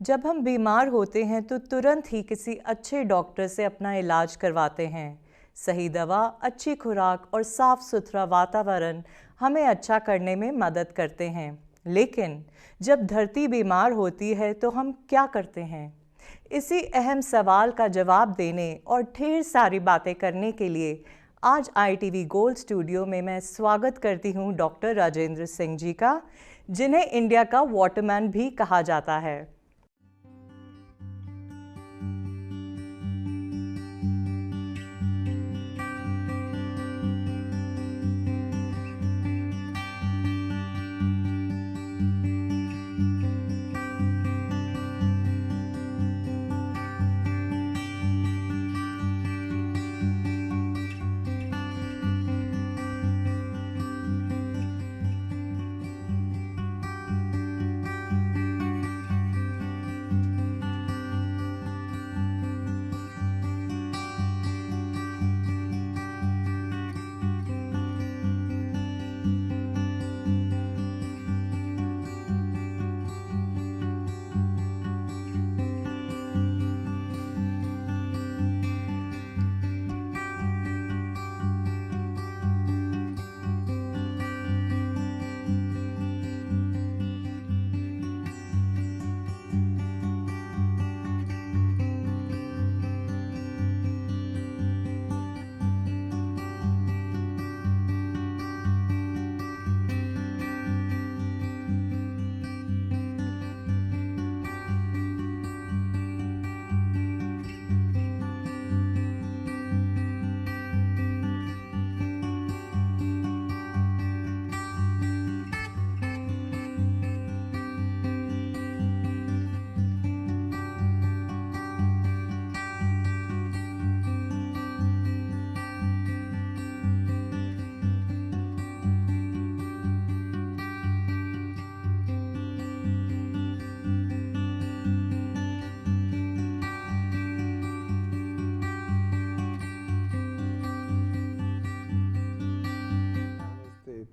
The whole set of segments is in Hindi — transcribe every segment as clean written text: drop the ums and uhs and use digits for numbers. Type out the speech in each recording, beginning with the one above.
जब हम बीमार होते हैं तो तुरंत ही किसी अच्छे डॉक्टर से अपना इलाज करवाते हैं। सही दवा, अच्छी खुराक और साफ सुथरा वातावरण हमें अच्छा करने में मदद करते हैं। लेकिन जब धरती बीमार होती है तो हम क्या करते हैं? इसी अहम सवाल का जवाब देने और ढेर सारी बातें करने के लिए आज ITV गोल्ड स्टूडियो में मैं स्वागत करती हूँ डॉक्टर राजेंद्र सिंह जी का, जिन्हें इंडिया का वाटरमैन भी कहा जाता है।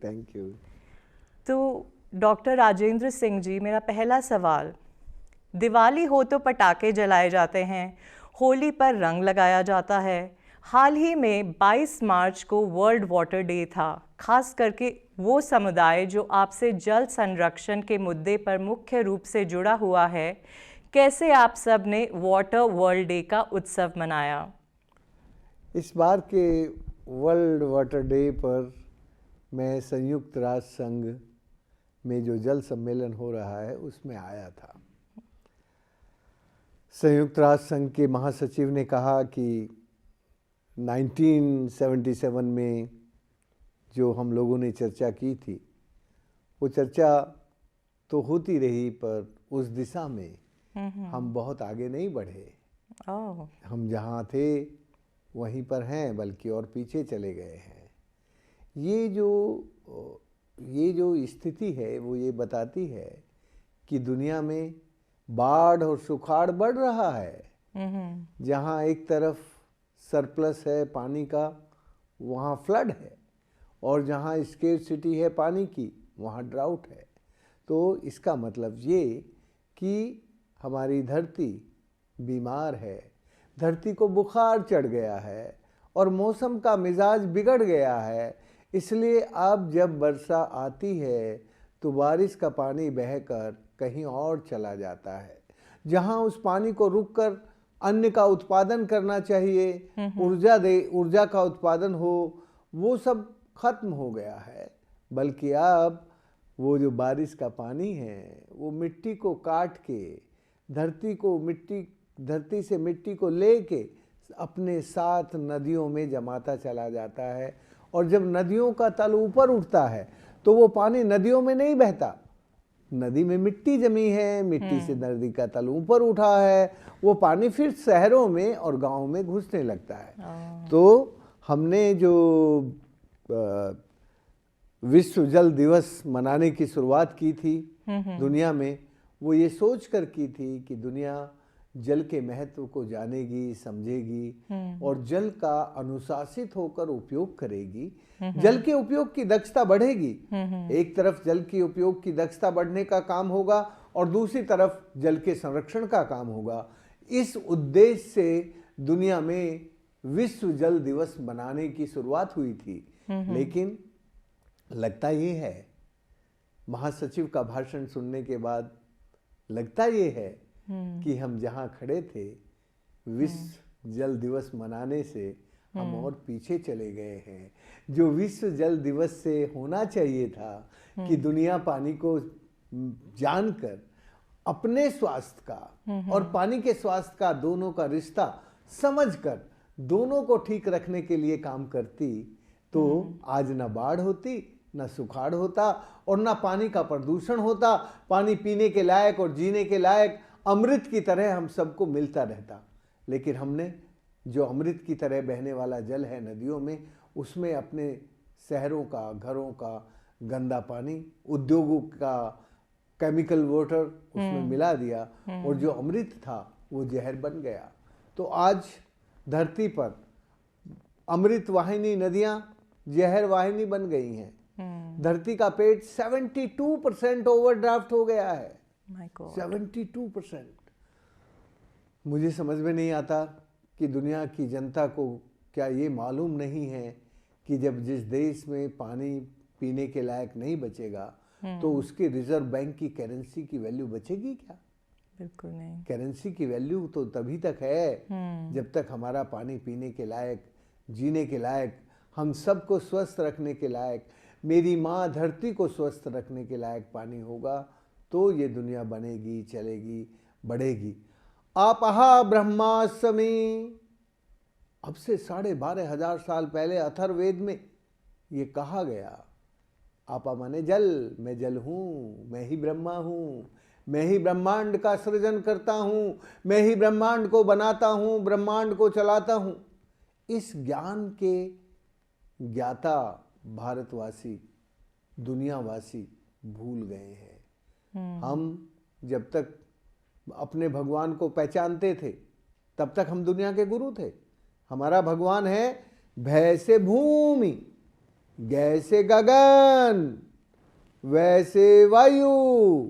Thank you. तो डॉक्टर राजेंद्र सिंह जी, मेरा पहला सवाल, दिवाली हो तो पटाखे जलाए जाते हैं, होली पर रंग लगाया जाता है। हाल ही में 22 मार्च को वर्ल्ड वाटर डे था। खास करके वो समुदाय जो आपसे जल संरक्षण के मुद्दे पर मुख्य रूप से जुड़ा हुआ है, कैसे आप सब ने वाटर वर्ल्ड डे का उत्सव मनाया? इस बार के वर्ल्ड वाटर डे पर मैं संयुक्त राष्ट्र संघ में जो जल सम्मेलन हो रहा है उसमें आया था। संयुक्त राष्ट्र संघ के महासचिव ने कहा कि 1977 में जो हम लोगों ने चर्चा की थी वो चर्चा तो होती रही, पर उस दिशा में हम बहुत आगे नहीं बढ़े। हम जहाँ थे वहीं पर हैं, बल्कि और पीछे चले गए हैं। ये जो स्थिति है वो ये बताती है कि दुनिया में बाढ़ और सुखाड़ बढ़ रहा है। जहाँ एक तरफ सरप्लस है पानी का, वहाँ फ्लड है, और जहाँ स्केर्सिटी है पानी की, वहाँ ड्राउट है। तो इसका मतलब ये कि हमारी धरती बीमार है, धरती को बुखार चढ़ गया है और मौसम का मिजाज बिगड़ गया है। इसलिए अब जब वर्षा आती है तो बारिश का पानी बहकर कहीं और चला जाता है। जहां उस पानी को रुककर अन्न का उत्पादन करना चाहिए, ऊर्जा का उत्पादन हो, वो सब खत्म हो गया है। बल्कि अब वो जो बारिश का पानी है वो मिट्टी को काट के, धरती से मिट्टी को लेके अपने साथ नदियों में जमाता चला जाता है। और जब नदियों का तल ऊपर उठता है तो वो पानी नदियों में नहीं बहता, नदी में मिट्टी जमी है, मिट्टी से नदी का तल ऊपर उठा है, वो पानी फिर शहरों में और गांवों में घुसने लगता है। तो हमने जो विश्व जल दिवस मनाने की शुरुआत की थी दुनिया में, वो ये सोच कर की थी कि दुनिया जल के महत्व को जानेगी, समझेगी और जल का अनुशासित होकर उपयोग करेगी। जल के उपयोग की दक्षता बढ़ेगी। एक तरफ जल के उपयोग की दक्षता बढ़ने का काम होगा और दूसरी तरफ जल के संरक्षण का काम होगा। इस उद्देश्य से दुनिया में विश्व जल दिवस मनाने की शुरुआत हुई थी। लेकिन लगता ये है, महासचिव का भाषण सुनने के बाद लगता ये है कि हम जहां खड़े थे विश्व जल दिवस मनाने से हम और पीछे चले गए हैं। जो विश्व जल दिवस से होना चाहिए था कि दुनिया पानी को जानकर अपने स्वास्थ्य का और पानी के स्वास्थ्य का दोनों का रिश्ता समझकर दोनों को ठीक रखने के लिए काम करती, तो आज ना बाढ़ होती, ना सुखाड़ होता और ना पानी का प्रदूषण होता। पानी पीने के लायक और जीने के लायक अमृत की तरह हम सबको मिलता रहता। लेकिन हमने जो अमृत की तरह बहने वाला जल है नदियों में, उसमें अपने शहरों का, घरों का गंदा पानी, उद्योगों का केमिकल वाटर उसमें मिला दिया और जो अमृत था वो जहर बन गया। तो आज धरती पर अमृत वाहिनी नदियां जहर वाहिनी बन गई हैं। धरती का पेट 72% ओवरड्राफ्ट हो गया है। 72%। मुझे समझ में नहीं आता कि दुनिया की जनता को क्या ये मालूम नहीं है कि जब जिस देश में पानी पीने के लायक नहीं बचेगा तो उसके रिजर्व बैंक की करेंसी की वैल्यू बचेगी क्या? बिल्कुल नहीं। करेंसी की वैल्यू तो तभी तक है जब तक हमारा पानी पीने के लायक, जीने के लायक, हम सबको स्वस्थ रखने के लायक, मेरी माँ धरती को स्वस्थ रखने के लायक पानी होगा, तो ये दुनिया बनेगी, चलेगी, बढ़ेगी। आपहा ब्रह्मास्मि, अब से 12,500 साल पहले अथर्ववेद में ये कहा गया। आपा माने जल, मैं जल हूँ, मैं ही ब्रह्मा हूँ, मैं ही ब्रह्मांड का सृजन करता हूँ, मैं ही ब्रह्मांड को बनाता हूँ, ब्रह्मांड को चलाता हूँ। इस ज्ञान के ज्ञाता भारतवासी, दुनियावासी भूल गए हैं। हम जब तक अपने भगवान को पहचानते थे तब तक हम दुनिया के गुरु थे। हमारा भगवान है भय से भूमि, गै से गगन, वैसे वायु,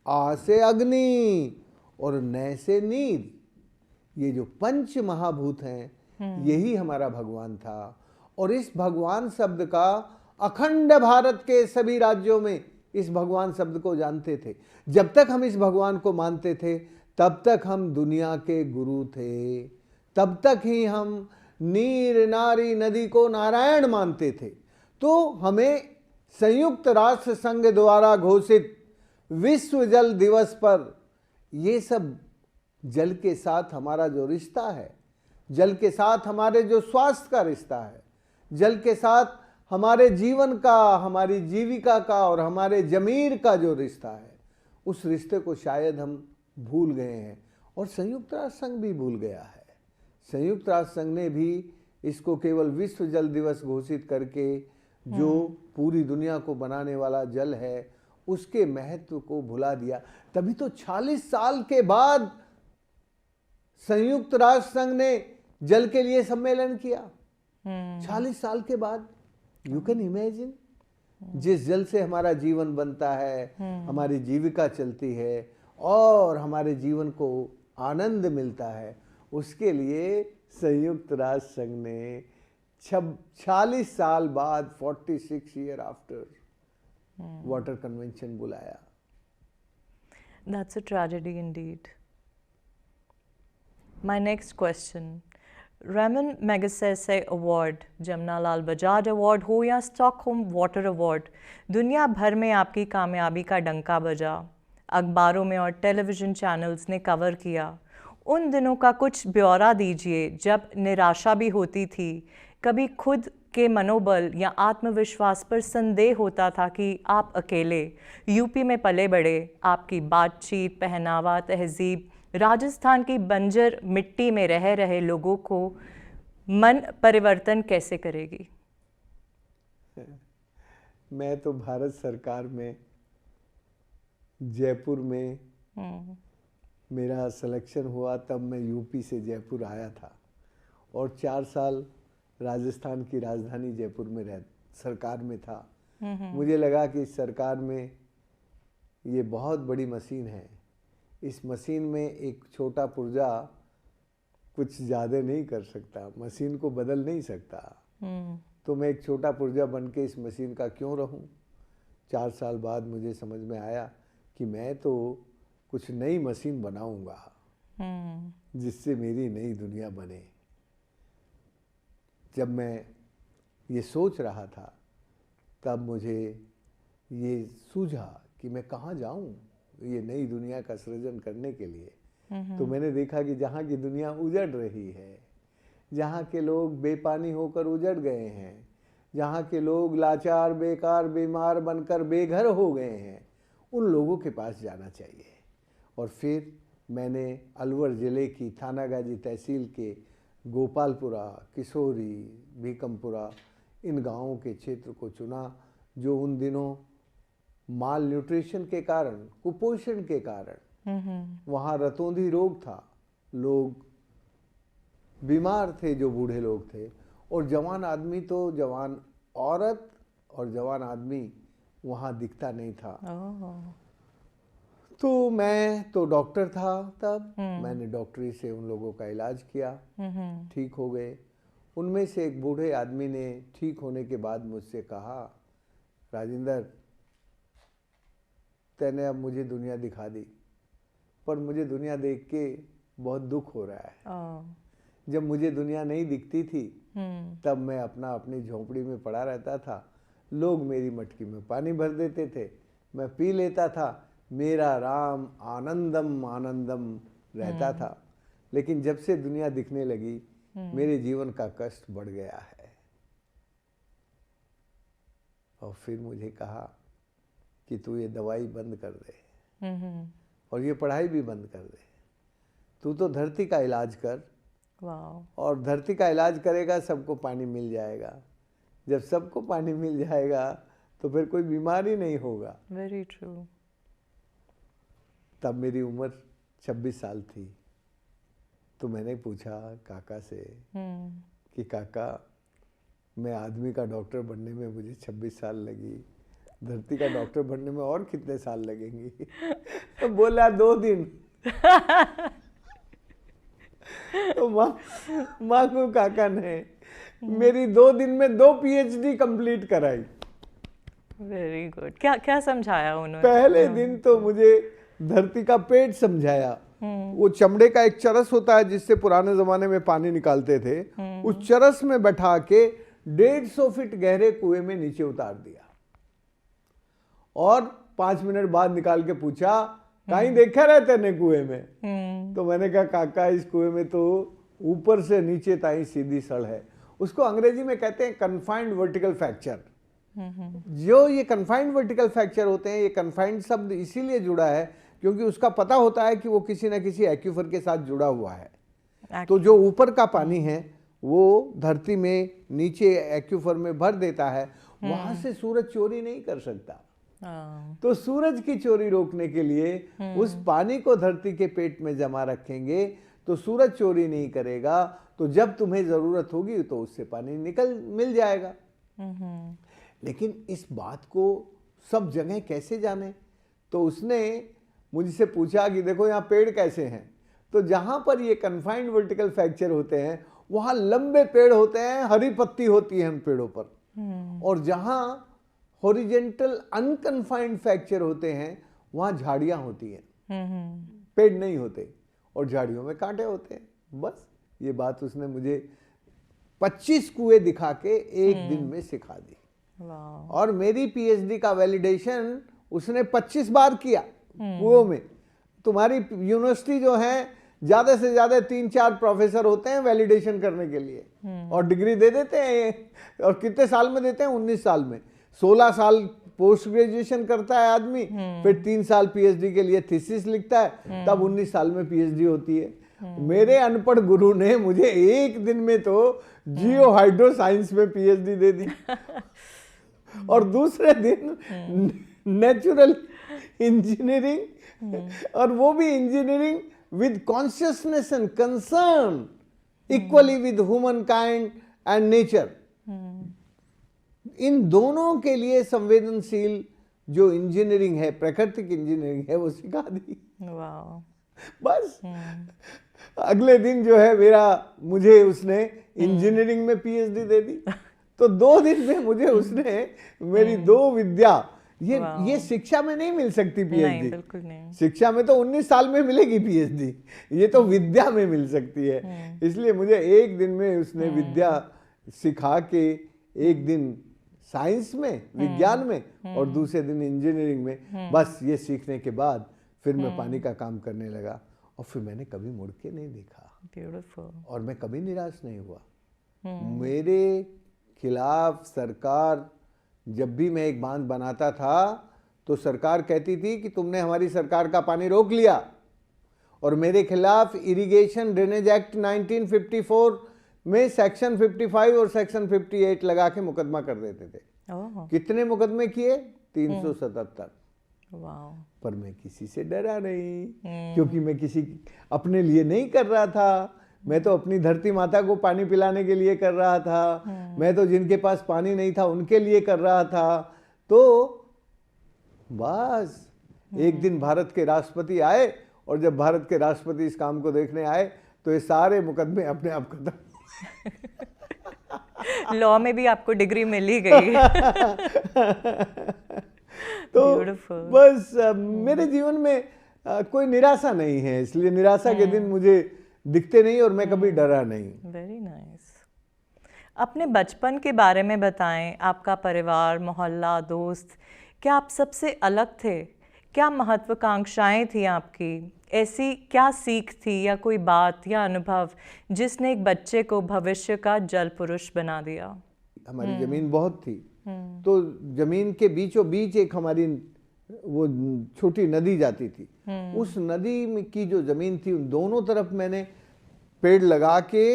आ से अग्नि और नय से नीर। ये जो पंच महाभूत हैं यही हमारा भगवान था। और इस भगवान शब्द का अखंड भारत के सभी राज्यों में इस भगवान शब्द को जानते थे। जब तक हम इस भगवान को मानते थे तब तक हम दुनिया के गुरु थे। तब तक ही हम नीर नारी नदी को नारायण मानते थे। तो हमें संयुक्त राष्ट्र संघ द्वारा घोषित विश्व जल दिवस पर ये सब जल के साथ हमारा जो रिश्ता है, जल के साथ हमारे जो स्वास्थ्य का रिश्ता है, जल के साथ हमारे जीवन का, हमारी जीविका का और हमारे जमीर का जो रिश्ता है, उस रिश्ते को शायद हम भूल गए हैं और संयुक्त राष्ट्र संघ भी भूल गया है। संयुक्त राष्ट्र संघ ने भी इसको केवल विश्व जल दिवस घोषित करके जो पूरी दुनिया को बनाने वाला जल है उसके महत्व को भुला दिया। तभी तो 40 साल के बाद संयुक्त राष्ट्र संघ ने जल के लिए सम्मेलन किया। 40 साल के बाद। यू कैन इमेजिन, जिस जल से हमारा जीवन बनता है, हमारी जीविका चलती है और हमारे जीवन को आनंद मिलता है, उसके लिए संयुक्त राष्ट्र संघ ने 40 साल बाद 46 ईयर आफ्टर वाटर कन्वेंशन बुलाया। That's a tragedy indeed. My next question. Ramon Magsaysay award, Jamnalal Bajaj award हो या स्टॉकहोम वाटर अवार्ड, दुनिया भर में आपकी कामयाबी का डंका बजा, अखबारों में और टेलीविज़न चैनल्स ने कवर किया। उन दिनों का कुछ ब्यौरा दीजिए जब निराशा भी होती थी, कभी खुद के मनोबल या आत्मविश्वास पर संदेह होता था कि आप अकेले यूपी में पले बढ़े, आपकी बातचीत, पहनावा, तहजीब राजस्थान की बंजर मिट्टी में रह रहे लोगों को मन परिवर्तन कैसे करेगी? मैं तो भारत सरकार में जयपुर में मेरा सिलेक्शन हुआ तब मैं यूपी से जयपुर आया था और 4 साल राजस्थान की राजधानी जयपुर में सरकार में था। मुझे लगा कि इस सरकार में ये बहुत बड़ी मशीन है। इस मशीन में एक छोटा पुर्जा कुछ ज़्यादा नहीं कर सकता, मशीन को बदल नहीं सकता। तो मैं एक छोटा पुर्जा बन के इस मशीन का क्यों रहूं? 4 साल बाद मुझे समझ में आया कि मैं तो कुछ नई मशीन बनाऊंगा जिससे मेरी नई दुनिया बने। जब मैं ये सोच रहा था तब मुझे ये सूझा कि मैं कहाँ जाऊं ये नई दुनिया का सृजन करने के लिए। तो मैंने देखा कि जहाँ की दुनिया उजड़ रही है, जहाँ के लोग बेपानी होकर उजड़ गए हैं, जहाँ के लोग लाचार, बेकार, बीमार बनकर बेघर हो गए हैं, उन लोगों के पास जाना चाहिए। और फिर मैंने अलवर ज़िले की थानागाजी तहसील के गोपालपुरा, किशोरी, भीकमपुरा, इन गांवों के क्षेत्र को चुना जो उन दिनों माल न्यूट्रिशन के कारण, कुपोषण के कारण वहाँ रतौंधी रोग था, लोग बीमार थे, जो बूढ़े लोग थे, और जवान आदमी तो जवान औरत और जवान आदमी वहाँ दिखता नहीं था। तो मैं तो डॉक्टर था तब, मैंने डॉक्टरी से उन लोगों का इलाज किया, ठीक हो गए। उनमें से एक बूढ़े आदमी ने ठीक होने के बाद मुझसे कहा, राजेंद्र तैने अब मुझे दुनिया दिखा दी, पर मुझे दुनिया देख के बहुत दुख हो रहा है। जब मुझे दुनिया नहीं दिखती थी तब मैं अपनी झोंपड़ी में पड़ा रहता था, लोग मेरी मटकी में पानी भर देते थे, मैं पी लेता था, मेरा राम आनंदम आनंदम रहता था। लेकिन जब से दुनिया दिखने लगी मेरे जीवन का कष्ट बढ़ गया है। और फिर मुझे कहा कि तू ये दवाई बंद कर दे और ये पढ़ाई भी बंद कर दे, तू तो धरती का इलाज कर। और धरती का इलाज करेगा सबको पानी मिल जाएगा, जब सबको पानी मिल जाएगा तो फिर कोई बीमारी नहीं होगा। Very true. तब मेरी उम्र 26 साल थी। तो मैंने पूछा काका से कि काका, मैं आदमी का डॉक्टर बनने में मुझे 26 साल लगी, धरती का डॉक्टर बनने में और कितने साल लगेंगी? तो बोला 2 दिन। तो माँ को काका ने मेरी 2 दिन में 2 PhD कंप्लीट कराई। Very good. क्या क्या समझाया उन्होंने? पहले दिन तो मुझे धरती का पेट समझाया। वो चमड़े का एक चरस होता है जिससे पुराने जमाने में पानी निकालते थे, उस चरस में बैठा के 150 फीट गहरे कुएं में नीचे उतार दिया और 5 मिनट बाद निकाल के पूछा, कहीं देखा रहते ने कुएं में? तो मैंने कहा काका, इस कुएं में तो ऊपर से नीचे ताई सीधी सड़ है। उसको अंग्रेजी में कहते हैं कन्फाइंड वर्टिकल फ्रैक्चर। जो ये कन्फाइंड वर्टिकल फ्रैक्चर होते हैं, ये कन्फाइंड शब्द इसीलिए जुड़ा है क्योंकि उसका पता होता है कि वो किसी न किसी एक्यूफर के साथ जुड़ा हुआ है। तो जो ऊपर का पानी है वो धरती में नीचे एक्यूफर में भर देता है, वहां से सूरज चोरी नहीं कर सकता। तो सूरज की चोरी रोकने के लिए उस पानी को धरती के पेट में जमा रखेंगे तो सूरज चोरी नहीं करेगा। तो जब तुम्हें जरूरत होगी तो उससे पानी मिल जाएगा। लेकिन इस बात को सब जगह कैसे जाने? तो उसने मुझसे पूछा कि देखो यहाँ पेड़ कैसे हैं। तो जहां पर ये कन्फाइंड वर्टिकल फ्रैक्चर होते हैं वहां लंबे पेड़ होते हैं, हरी पत्ती होती है उन पेड़ों पर। और जहां हॉरिजेंटल अनकन्फाइंड फ्रैक्चर होते हैं वहां झाड़ियां होती हैं, पेड़ नहीं होते, और झाड़ियों में कांटे होते हैं। बस ये बात उसने मुझे 25 कुएं दिखा के एक दिन में सिखा दी। और मेरी PhD का वैलिडेशन उसने 25 बार किया कुओं में। तुम्हारी यूनिवर्सिटी जो है ज्यादा से ज्यादा 3-4 प्रोफेसर होते हैं वैलिडेशन करने के लिए और डिग्री दे देते हैं। और कितने साल में देते हैं? 19 साल में। 16 साल पोस्ट ग्रेजुएशन करता है आदमी, फिर 3 साल PhD के लिए थीसिस लिखता है, तब 19 साल में PhD होती है। मेरे अनपढ़ गुरु ने मुझे एक दिन में तो जियो हाइड्रो साइंस में PhD दे दी और दूसरे दिन नेचुरल इंजीनियरिंग, और वो भी engineering with consciousness and concern equally with humankind and nature. इन दोनों के लिए संवेदनशील जो इंजीनियरिंग है, प्राकृतिक इंजीनियरिंग है, वो सिखा दी। वाह। बस अगले दिन जो है मुझे उसने इंजीनियरिंग में पीएचडी दे दी। तो 2 दिन में मुझे उसने मेरी 2 विद्या, ये शिक्षा में नहीं मिल सकती नहीं, पीएचडी। बिल्कुल नहीं। शिक्षा में तो 19 साल में मिलेगी पीएचडी, ये तो विद्या में मिल सकती है। इसलिए मुझे 1 दिन में उसने विद्या सिखा के, 1 दिन साइंस में, विज्ञान में, और दूसरे दिन इंजीनियरिंग में। बस ये सीखने के बाद फिर मैं पानी का काम करने लगा, और फिर मैंने कभी मुड़ के नहीं देखा। ब्यूटीफुल। और मैं कभी निराश नहीं हुआ। मेरे खिलाफ सरकार, जब भी मैं एक बांध बनाता था तो सरकार कहती थी कि तुमने हमारी सरकार का पानी रोक लिया, और मेरे खिलाफ इरिगेशन ड्रेनेज एक्ट 1954 में सेक्शन 55 और सेक्शन 58 लगा के मुकदमा कर देते थे। कितने मुकदमे किए? 377। वाह। पर मैं किसी से डरा नहीं, क्योंकि मैं किसी अपने लिए नहीं कर रहा था। मैं तो अपनी धरती माता को पानी पिलाने के लिए कर रहा था। मैं तो जिनके पास पानी नहीं था उनके लिए कर रहा था। तो बस एक दिन भारत के राष्ट्रपति आए, और जब भारत के राष्ट्रपति इस काम को देखने आए तो ये सारे मुकदमे अपने आप खत्म। लॉ में भी आपको डिग्री मिल ही गई। तो Beautiful. बस मेरे जीवन में कोई निराशा नहीं है, इसलिए निराशा के दिन मुझे दिखते नहीं, और मैं कभी डरा नहीं। Very nice. अपने बचपन के बारे में बताएं। आपका परिवार, मोहल्ला, दोस्त, क्या आप सबसे अलग थे? क्या महत्वाकांक्षाएं थी आपकी? ऐसी क्या सीख थी या कोई बात या अनुभव जिसने एक बच्चे को भविष्य का जल पुरुष बना दिया? हमारी जमीन बहुत थी, तो जमीन के बीचों बीच एक हमारी वो छोटी नदी जाती थी। उस नदी में की जो जमीन थी, उन दोनों तरफ मैंने पेड़ लगा के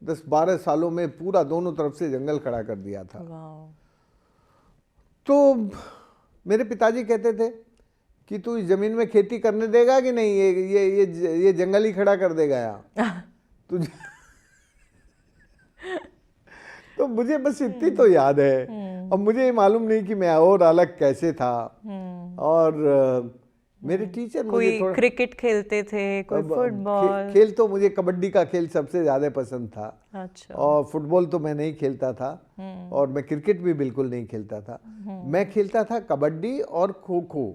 10-12 सालों में पूरा दोनों तरफ से जंगल खड़ा कर दिया था। तो मेरे पिताजी कहते थे कि तू इस जमीन में खेती करने देगा कि नहीं, ये जंगल ही खड़ा कर देगा यहाँ तुझे। तो मुझे बस इतनी तो याद है। अब मुझे ये मालूम नहीं कि मैं और अलग कैसे था। और मेरे टीचर मुझे कोई क्रिकेट खेलते थे, कोई फुटबॉल? खेल तो मुझे कबड्डी का खेल सबसे ज्यादा पसंद था। अच्छा। और फुटबॉल तो मैं नहीं खेलता था, और मैं क्रिकेट भी बिल्कुल नहीं खेलता था। मैं खेलता था कबड्डी और खो खो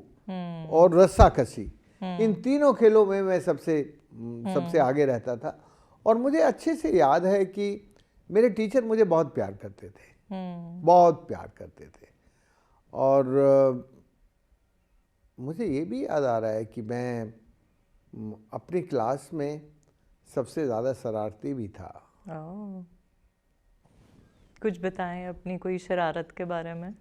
और रस्साकशी। इन तीनों खेलों में मैं सबसे आगे रहता था। और मुझे अच्छे से याद है कि मेरे टीचर मुझे बहुत प्यार करते थे, बहुत प्यार करते थे। और मुझे ये भी याद आ रहा है कि मैं अपनी क्लास में सबसे ज़्यादा शरारती भी था। कुछ बताएं अपनी कोई शरारत के बारे में।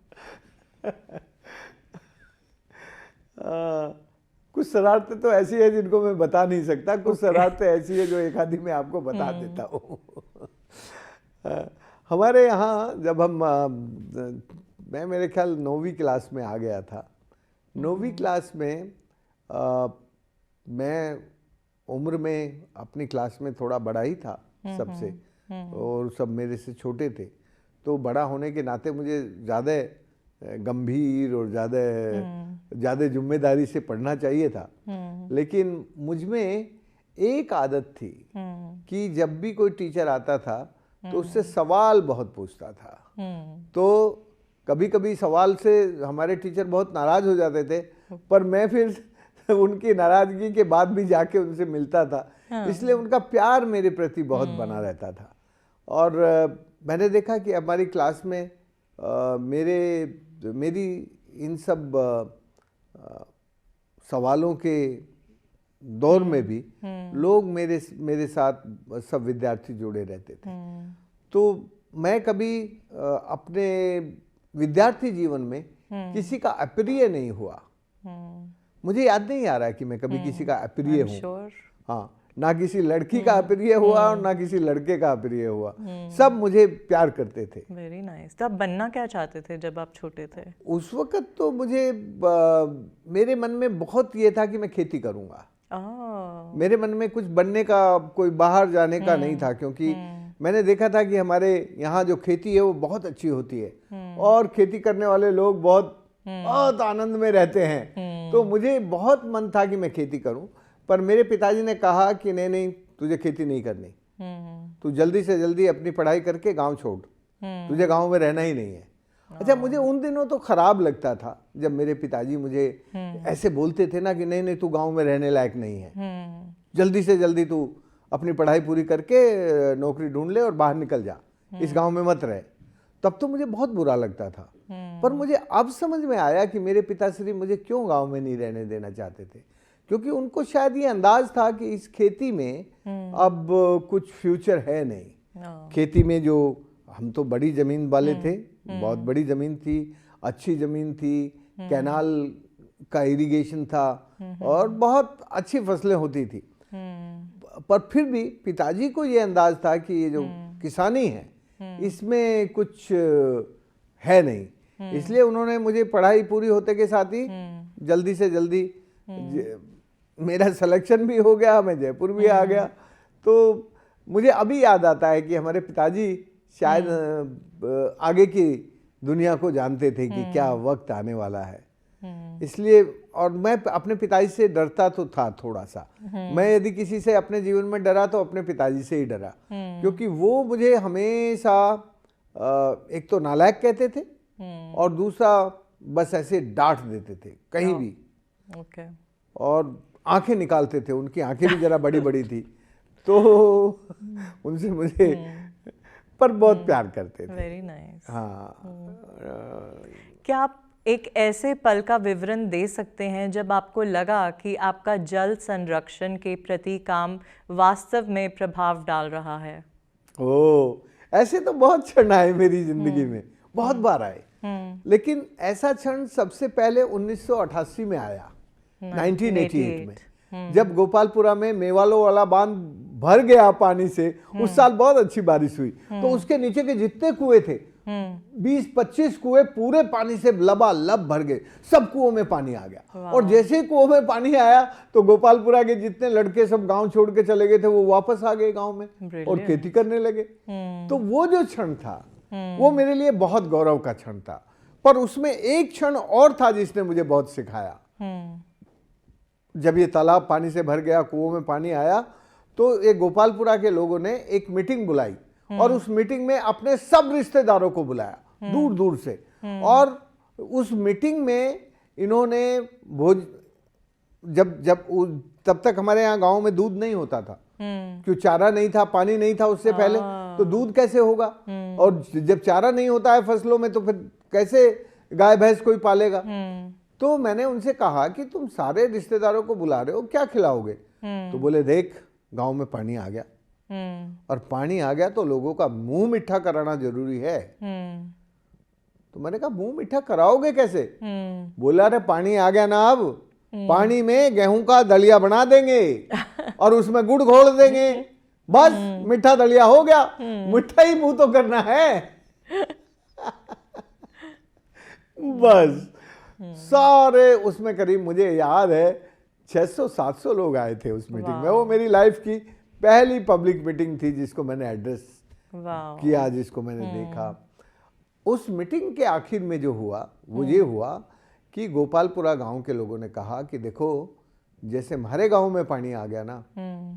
कुछ शरारतें तो ऐसी है जिनको मैं बता नहीं सकता। कुछ शरारतें ऐसी है जो एक आधी मैं आपको बता देता हूँ। हमारे यहाँ जब मैं मेरे ख्याल 9वीं क्लास में आ गया था। 9वीं क्लास में मैं उम्र में अपनी क्लास में थोड़ा बड़ा ही था सबसे, और सब मेरे से छोटे थे। तो बड़ा होने के नाते मुझे ज़्यादा गंभीर और ज़्यादा जिम्मेदारी से पढ़ना चाहिए था। लेकिन मुझ में एक आदत थी कि जब भी कोई टीचर आता था तो उससे सवाल बहुत पूछता था। तो कभी कभी सवाल से हमारे टीचर बहुत नाराज हो जाते थे, पर मैं फिर उनकी नाराजगी के बाद भी जाके उनसे मिलता था। इसलिए उनका प्यार मेरे प्रति बहुत बना रहता था। और मैंने देखा कि हमारी क्लास में मेरी इन सब सवालों के दौर में भी लोग मेरे साथ सब विद्यार्थी जुड़े रहते थे। तो मैं कभी अपने विद्यार्थी जीवन में किसी का अप्रिय नहीं हुआ। मुझे याद नहीं आ रहा है कि मैं कभी किसी का अप्रिय हूँ। हाँ, ना किसी लड़की का अप्रिय हुआ और ना किसी लड़के का अप्रिय हुआ। सब मुझे प्यार करते थे। Very nice. तो आप बनना क्या चाहते थे जब आप छोटे थे? उस वक्त तो मुझे मेरे मन में बहुत ये था कि मैं खेती करूँगा। मेरे मन में कुछ बनने का, कोई बाहर जाने का नहीं था, क्योंकि मैंने देखा था कि हमारे यहाँ जो खेती है वो बहुत अच्छी होती है, और खेती करने वाले लोग बहुत बहुत आनंद में रहते हैं। तो मुझे बहुत मन था कि मैं खेती करूं, पर मेरे पिताजी ने कहा कि नहीं नहीं, तुझे खेती नहीं करनी, तू जल्दी से जल्दी अपनी पढ़ाई करके गांव छोड़, तुझे गांव में रहना ही नहीं है। अच्छा, मुझे उन दिनों तो खराब लगता था जब मेरे पिताजी मुझे ऐसे बोलते थे ना कि नहीं नहीं, तू गांव में रहने लायक नहीं है, जल्दी से जल्दी तू अपनी पढ़ाई पूरी करके नौकरी ढूंढ ले और बाहर निकल जा, इस गांव में मत रह। तब तो मुझे बहुत बुरा लगता था, पर मुझे अब समझ में आया कि मेरे पिताश्री मुझे क्यों गांव में नहीं रहने देना चाहते थे, क्योंकि उनको शायद ये अंदाज था कि इस खेती में अब कुछ फ्यूचर है नहीं। खेती में जो, हम तो बड़ी जमीन वाले थे, बहुत बड़ी जमीन थी, अच्छी जमीन थी, कैनाल का इरिगेशन था और बहुत अच्छी फसलें होती थी। पर फिर भी पिताजी को ये अंदाज था कि ये जो किसानी है इसमें कुछ है नहीं, इसलिए उन्होंने मुझे पढ़ाई पूरी होते के साथ ही जल्दी से जल्दी मेरा सिलेक्शन भी हो गया, मैं जयपुर भी आ गया। तो मुझे अभी याद आता है कि हमारे पिताजी शायद आगे की दुनिया को जानते थे कि क्या वक्त आने वाला है, इसलिए। और मैं अपने पिताजी से डरता तो था थोड़ा सा। मैं यदि किसी से अपने जीवन में डरा तो अपने पिताजी से ही डरा, क्योंकि वो मुझे हमेशा एक तो नालायक कहते थे और दूसरा बस ऐसे डांट देते थे कहीं भी, और आंखें निकालते थे, उनकी आंखें भी जरा बड़ी बड़ी थी, तो उनसे मुझे पर बहुत प्यार करते थे। Very nice. हाँ। क्या आप एक ऐसे पल का विवरण दे सकते हैं जब आपको लगा कि आपका जल संरक्षण के प्रति काम वास्तव में प्रभाव डाल रहा है? ऐसे तो बहुत क्षण आए मेरी जिंदगी में, बहुत बार आए, लेकिन ऐसा क्षण सबसे पहले 1988 में आया, 1988 में, जब गोपालपुरा में मेवालो वाला बांध भर गया पानी से। उस साल बहुत अच्छी बारिश हुई, तो उसके नीचे के जितने कुएं थे, 20-25 कुएं पूरे पानी से लबालब भर गए, सब कुओं में पानी आ गया। और जैसे ही कुओं में पानी आया तो गोपालपुरा के जितने लड़के सब गांव छोड़ के चले गए थे वो वापस आ गए गांव में और खेती करने लगे। तो वो जो क्षण था वो मेरे लिए बहुत गौरव का क्षण था। पर उसमें एक क्षण और था जिसने मुझे बहुत सिखाया। जब ये तालाब पानी से भर गया, कुओं में पानी आया, तो ये गोपालपुरा के लोगों ने एक मीटिंग बुलाई और उस मीटिंग में अपने सब रिश्तेदारों को बुलाया दूर दूर से। और उस मीटिंग में इन्होंने तब तक हमारे यहाँ गांव में दूध नहीं होता था, क्यों चारा नहीं था, पानी नहीं था उससे पहले, तो दूध कैसे होगा? और जब चारा नहीं होता है फसलों में तो फिर कैसे गाय भैंस कोई पालेगा? तो मैंने उनसे कहा कि तुम सारे रिश्तेदारों को बुला रहे हो, क्या खिलाओगे? तो बोले देख, गांव में पानी आ गया, और पानी आ गया तो लोगों का मुंह मीठा कराना जरूरी है। तो मैंने कहा मुंह मीठा कराओगे कैसे? बोला रे पानी आ गया ना, अब पानी में गेहूं का दलिया बना देंगे और उसमें गुड़ घोल देंगे, बस मीठा दलिया हो गया, मीठा ही मुंह तो करना है। बस सारे उसमें करीब मुझे याद है 600-700 लोग आए थे उस मीटिंग में। वो मेरी लाइफ की पहली पब्लिक मीटिंग थी जिसको मैंने एड्रेस किया, जिसको मैंने देखा। उस मीटिंग के आखिर में जो हुआ वो ये हुआ कि गोपालपुरा गांव के लोगों ने कहा कि देखो, जैसे हमारे गांव में पानी आ गया ना,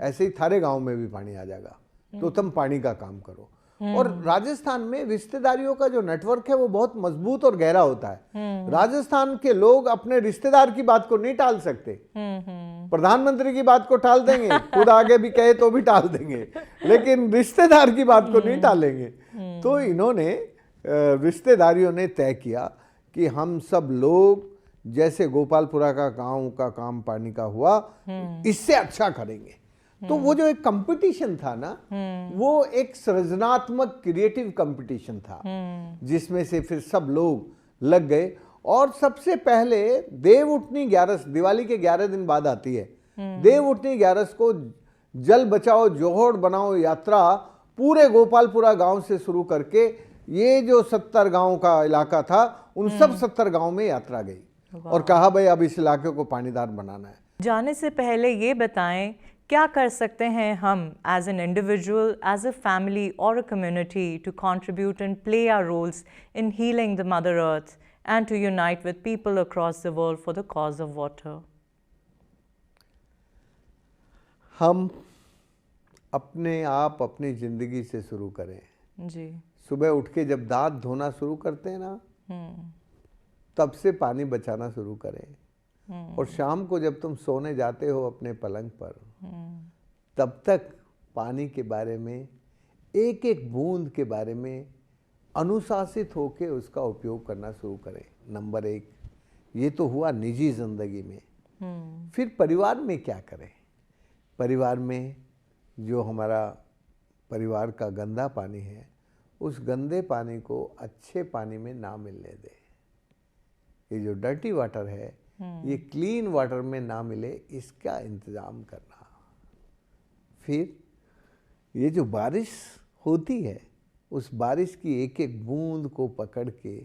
ऐसे ही थारे गांव में भी पानी आ जाएगा, तो तुम पानी का काम करो। और राजस्थान में रिश्तेदारियों का जो नेटवर्क है वो बहुत मजबूत और गहरा होता है। राजस्थान के लोग अपने रिश्तेदार की बात को नहीं टाल सकते, प्रधानमंत्री की बात को टाल देंगे, खुद आगे भी कहे तो भी टाल देंगे, लेकिन रिश्तेदार की बात को नहीं टालेंगे। तो इन्होंने रिश्तेदारियों ने तय किया कि हम सब लोग जैसे गोपालपुरा का गांव का काम पानी का हुआ, इससे अच्छा करेंगे। तो वो जो एक कंपटीशन था ना, वो एक सृजनात्मक क्रिएटिव कंपटीशन था, जिसमें से फिर सब लोग लग गए। और सबसे पहले देवउठनी 11, दिवाली के 11 दिन बाद आती है, देवउठनी 11 को जल बचाओ जोहड़ बनाओ यात्रा पूरे गोपालपुरा गांव से शुरू करके ये जो 70 गांव का इलाका था, उन सब 70 गांव में यात्रा गई और कहा भाई अब इस इलाके को पानीदार बनाना है। जाने से पहले ये बताएं, क्या कर सकते हैं हम as an individual, as a family और a community to contribute and play our roles in healing the mother earth and to unite with people across the world for the cause of water. हम अपने आप अपनी ज़िंदगी से शुरू करें। जी। सुबह उठ के जब दांत धोना शुरू करते हैं ना, तब से पानी बचाना शुरू करें। और शाम को जब तुम सोने जाते हो अपने पलंग पर, तब तक पानी के बारे में, एक एक बूंद के बारे में अनुशासित होकर उसका उपयोग करना शुरू करें। नंबर 1, ये तो हुआ निजी जिंदगी में। फिर परिवार में क्या करें? परिवार में जो हमारा परिवार का गंदा पानी है, उस गंदे पानी को अच्छे पानी में ना मिलने दें। ये जो डर्टी वाटर है, ये क्लीन वाटर में ना मिले, इसका इंतज़ाम करना। फिर ये जो बारिश होती है, उस बारिश की एक एक बूंद को पकड़ के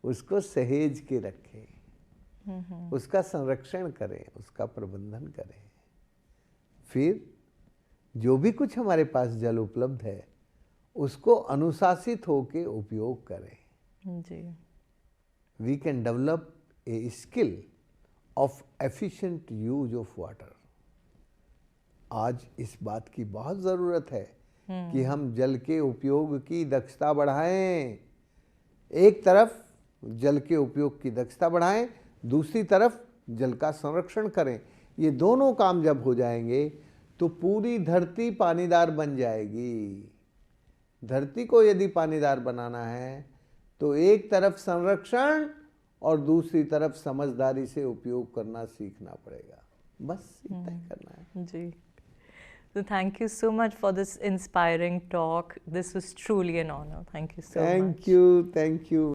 उसको सहेज के रखें, उसका संरक्षण करें, उसका प्रबंधन करें। फिर जो भी कुछ हमारे पास जल उपलब्ध है, उसको अनुशासित होके उपयोग करें। जी। We can develop a skill of efficient use of water. आज इस बात की बहुत ज़रूरत है कि हम जल के उपयोग की दक्षता बढ़ाएं। एक तरफ जल के उपयोग की दक्षता बढ़ाएं, दूसरी तरफ जल का संरक्षण करें। ये दोनों काम जब हो जाएंगे तो पूरी धरती पानीदार बन जाएगी। धरती को यदि पानीदार बनाना है तो एक तरफ संरक्षण और दूसरी तरफ समझदारी से उपयोग करना सीखना पड़ेगा। बस इतना ही करना है। जी। So thank you so much for this inspiring talk. This was truly an honor. Thank you so much. Thank you.